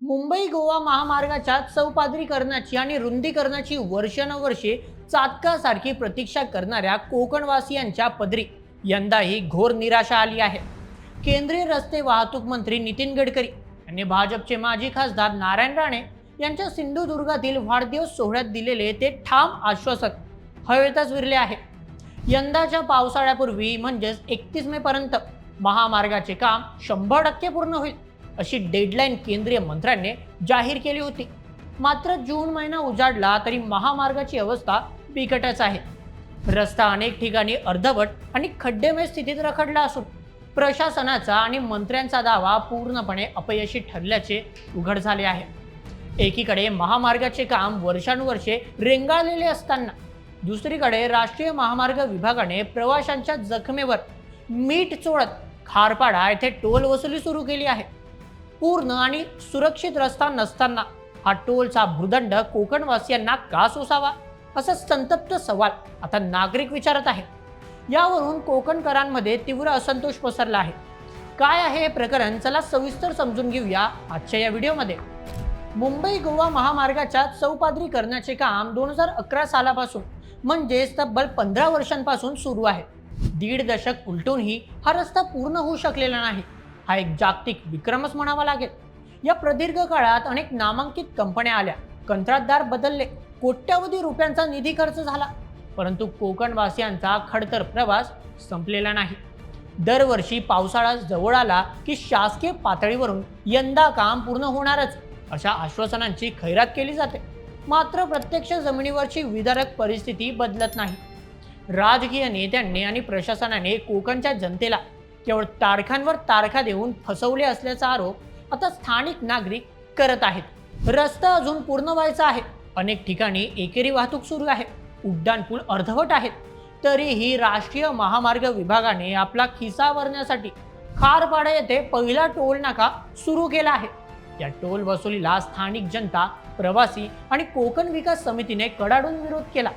मुंबई गोवा महामार्गाच्या चौपादरीकरणाची आणि रुंदीकरणाची वर्षानुवर्षे चातकासारखी प्रतीक्षा करणाऱ्या कोकणवासियांच्या पदरी यंदाही घोर निराशा आली आहे. केंद्रीय रस्ते वाहतूक मंत्री नितीन गडकरी यांनी भाजपचे माजी खासदार नारायण राणे यांच्या सिंधुदुर्गातील वाढदिवस सोहळ्यात दिलेले ते ठाम आश्वासन हवेतच विरले आहे. यंदाच्या पावसाळ्यापूर्वी म्हणजेच 31 मे पर्यंत महामार्गाचे काम 100% पूर्ण होईल अशी डेडलाईन केंद्रीय मंत्र्यांनी जाहीर केली होती. मात्र जून महिना उजाडला तरी महामार्गाची अवस्था बिकटच आहे. रस्ता अनेक ठिकाणी अर्धवट आणि खड्डेमय स्थितीत रखडला असून प्रशासनाचा आणि मंत्र्यांचा दावा पूर्णपणे अपयशी ठरल्याचे उघड झाले आहे. एकीकडे महामार्गाचे काम वर्षानुवर्षे रेंगाळलेले असताना दुसरीकडे राष्ट्रीय महामार्ग विभागाने प्रवाशांच्या जखमेवर मीठ चोळत खारपाडा येथे टोल वसुली सुरू केली आहे. पूर्ण आणि सुरक्षित रस्ता नसताना हा टोलचा भूदंड कोकणवासियांना का सोसावा असा संतप्त सवाल आता नागरिक विचारत आहे. यावरून कोकणकरांमध्ये तीव्र असंतोष पसरला आहे. काय आहे हे प्रकरण, चला सविस्तर समजून घेऊया आजच्या या व्हिडिओमध्ये. मुंबई गोवा महामार्गाच्या चौपादरीकरणाचे काम 2011 सालापासून म्हणजेच तब्बल 15 वर्षांपासून सुरू आहे. 1.5 दशक उलटूनही हा रस्ता पूर्ण होऊ शकलेला नाही. हा एक जागतिक विक्रमच म्हणावा लागेल. या प्रदीर्घ काळात अनेक नामांकित कंपन्या आल्या, कंत्राटदार बदलले, कोट्यावधी रुपयांचा निधी खर्च झाला, परंतु कोकणवासियांचा खडतर प्रवास संपलेला नाही. दरवर्षी पावसाळा जवळ आला की शासकीय पातळीवरून यंदा काम पूर्ण होणारच अशा आश्वासनांची खैरात केली जाते. मात्र प्रत्यक्ष जमिनीवरची विदारक परिस्थिती बदलत नाही. राजकीय नेत्यांनी आणि प्रशासनाने कोकणच्या जनतेला केवळ तारखांवर तारखा देऊन फसवले असल्याचा आरोप आता स्थानिक नागरिक करत आहेत. रस्ता अजून पूर्ण व्हायचा आहे. अनेक ठिकाणी एकेरी वाहतूक सुरू आहे. उड्डाणपूल अर्धवट आहेत. तरीही राष्ट्रीय महामार्ग विभागाने आपला खिसा भरण्यासाठी खारपाडा येथे पहिला टोल नाका सुरू केला आहे. या टोल वसुलीला स्थानिक जनता, प्रवासी आणि कोकण विकास समितीने कडाडून विरोध केला.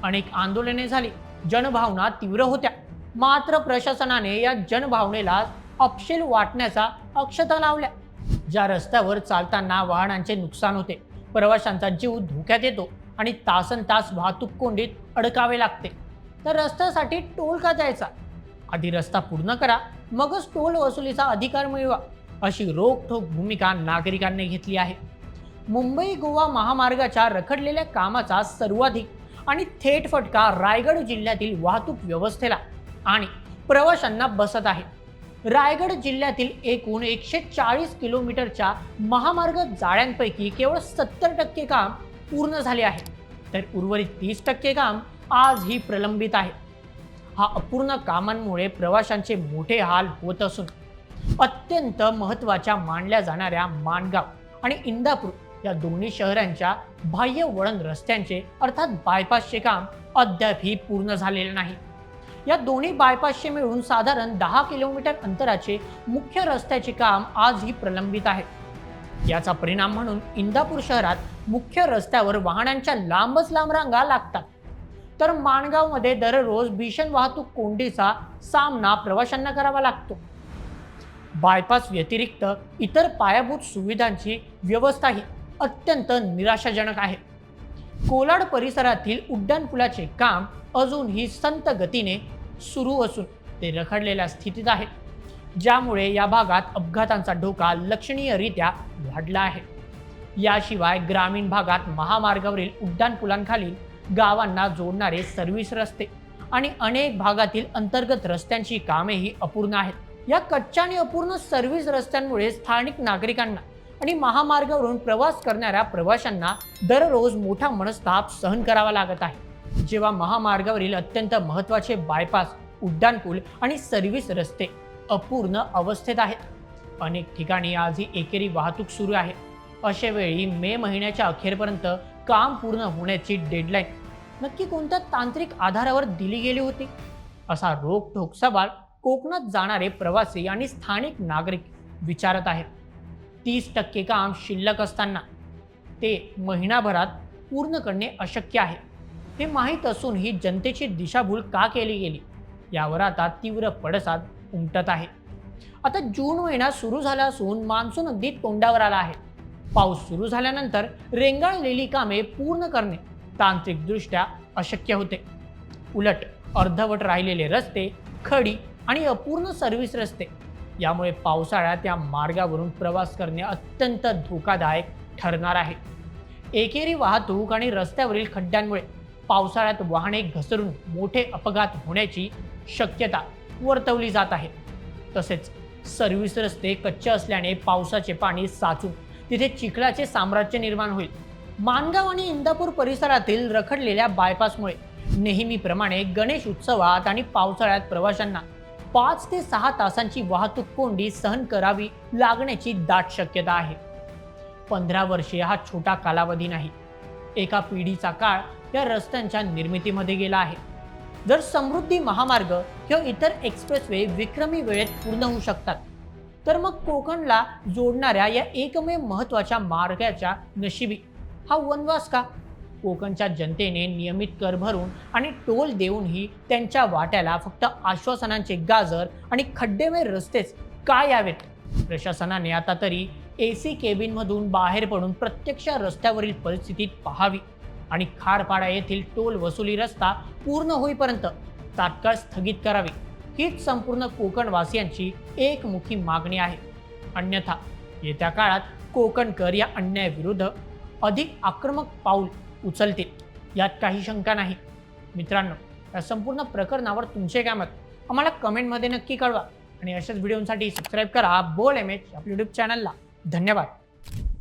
अनेक आंदोलने झाली, जनभावना तीव्र होत्या. मात्र प्रशासनाने या जनभावनेला अपशील वाटण्याचा अक्षता लावल्या. ज्या रस्त्यावर चालताना वाहनांचे नुकसान होते, प्रवाशांचा जीव धोक्यात येतो आणि तासनतास वाहतूक कोंडीत अडकावे लागते, तर रस्त्यासाठी टोल का द्यायचा? आधी रस्ता पूर्ण करा, मगच टोल वसुलीचा अधिकार मिळवा अशी रोखठोक भूमिका नागरिकांनी घेतली आहे. मुंबई गोवा महामार्गाच्या रखडलेल्या कामाचा सर्वाधिक आणि थेट फटका रायगड जिल्ह्यातील वाहतूक व्यवस्थेला आणि प्रवाशांना बसत आहे. रायगड जिल्ह्यातील एकूण 140 किलोमीटरच्या महामार्ग जाळ्यांपैकी केवळ 70% काम पूर्ण झाले आहे, तर उर्वरित 30% काम आजही प्रलंबित आहे. हा अपूर्ण कामांमुळे प्रवाशांचे मोठे हाल होत असून अत्यंत महत्त्वाच्या मानल्या जाणाऱ्या माणगाव आणि इंदापूर या दोन्ही शहरांच्या बाह्य वळण रस्त्यांचे अर्थात बायपासचे काम अद्यापही पूर्ण झालेले नाही. या दोन्ही बायपासचे मिळून साधारण 10 किलोमीटर अंतराचे मुख्य रस्त्याचे काम आजही प्रलंबित आहे. याचा परिणाम म्हणून इंदापूर शहरात मुख्य रस्त्यावर वाहनांच्या लांबच लांब रांगा लागतात, तर माणगावमध्ये दररोज भीषण वाहतूक कोंडीचा सामना प्रवाशांना करावा लागतो. बायपास व्यतिरिक्त इतर पायाभूत सुविधांची व्यवस्थाही अत्यंत निराशाजनक आहे. कोलाड परिसरातील उड्डाणपुलाचे काम अजूनही संत गतीने सुरू असून ते रखडलेल्या स्थितीत आहे, ज्यामुळे या भागात अपघातांचा धोका लक्षणीयरित्या वाढला आहे. याशिवाय ग्रामीण भागात महामार्गावरील उड्डाणपुलांखालील गावांना जोडणारे सर्व्हिस रस्ते आणि अनेक भागातील अंतर्गत रस्त्यांची कामेही अपूर्ण आहेत. या कच्च्या आणि अपूर्ण सर्व्हिस रस्त्यांमुळे स्थानिक नागरिकांना आणि महामार्गावरून प्रवास करणाऱ्या प्रवाशांना दररोज मोठा मनस्ताप सहन करावा लागत आहे. जेव्हा महामार्गावरील अत्यंत महत्त्वाचे बायपास, उड्डाणपूल आणि सर्व्हिस रस्ते अपूर्ण अवस्थेत आहेत, अनेक ठिकाणी आजही एकेरी वाहतूक सुरू आहे, अशा वेळी मे महिन्याच्या अखेरपर्यंत काम पूर्ण होण्याची डेडलाईन नक्की कोणत्या तांत्रिक आधारावर दिली गेली होती असा रोखठोक सवाल कोकणात जाणारे प्रवासी आणि स्थानिक नागरिक विचारत आहेत. 30% काम शिल्लक असताना ते महिनाभरात पूर्ण करणे अशक्य आहे हे माहीत असूनही जनतेची दिशाभूल का केली गेली यावर आता तीव्र पडसाद उमटत आहे. आता जून महिना सुरू झाला असून मान्सून अगदी तोंडावर आला आहे. पाऊस सुरू झाल्यानंतर रेंगाळलेली कामे पूर्ण करणे तांत्रिकदृष्ट्या अशक्य होते. उलट अर्धवट राहिलेले रस्ते, खडी आणि अपूर्ण सर्व्हिस रस्ते यामुळे पावसाळ्यात या मार्गावरून प्रवास करणे अत्यंत धोकादायक ठरणार आहे. एकेरी वाहतूक आणि रस्त्यावरील खड्ड्यांमुळे पावसाळ्यात वाहने घसरून मोठे अपघात होण्याची शक्यता वर्तवली जात आहे. तसेच सर्व्हिस रस्ते कच्चे असल्याने पावसाचे पाणी साचून तिथे चिखलाचे साम्राज्य निर्माण होईल. माणगाव आणि इंदापूर परिसरातील रखडलेल्या बायपासमुळे नेहमीप्रमाणे गणेश उत्सवात आणि पावसाळ्यात प्रवाशांना 5 ते 6 तासांची वाहतूक कोंडी सहन करावी लागण्याची दाट शक्यता आहे. 15 वर्षे हा छोटा कालावधी नाही. एका पिढीचा काळ या रस्त्यांच्या निर्मितीमध्ये गेला आहे. जर समृद्धी महामार्ग किंवा इतर एक्सप्रेसवे विक्रमी वेळेत पूर्ण होऊ शकतात, तर मग कोकणला जोडणाऱ्या या एकमेव महत्त्वाच्या मार्गाच्या नशिबी हा वनवास का? कोकणच्या जनतेने नियमित कर भरून आणि टोल देऊनही त्यांच्या वाट्याला फक्त आश्वासनांचे गाजर आणि खड्डेमय रस्तेच का यावेत? प्रशासनाने आता तरी AC केबिनमधून बाहेर पडून प्रत्यक्ष रस्त्यावरील परिस्थितीत पाहावी आणि खारपाडा येथील टोल वसुली रस्ता पूर्ण होईपर्यंत तात्काळ स्थगित करावी, हीच संपूर्ण कोकणवासियांची एकमुखी मागणी आहे. अन्यथा येत्या काळात कोकणकर या अन्यायाविरुद्ध अधिक आक्रमक पाऊल उचलतील यात काही शंका नाही. मित्रांनो, या संपूर्ण प्रकरणावर तुमचे काय मत आम्हाला कमेंटमध्ये नक्की कळवा आणि अशाच व्हिडिओसाठी सबस्क्राईब करा बोल MH आपल्या YouTube चॅनलला. धन्यवाद.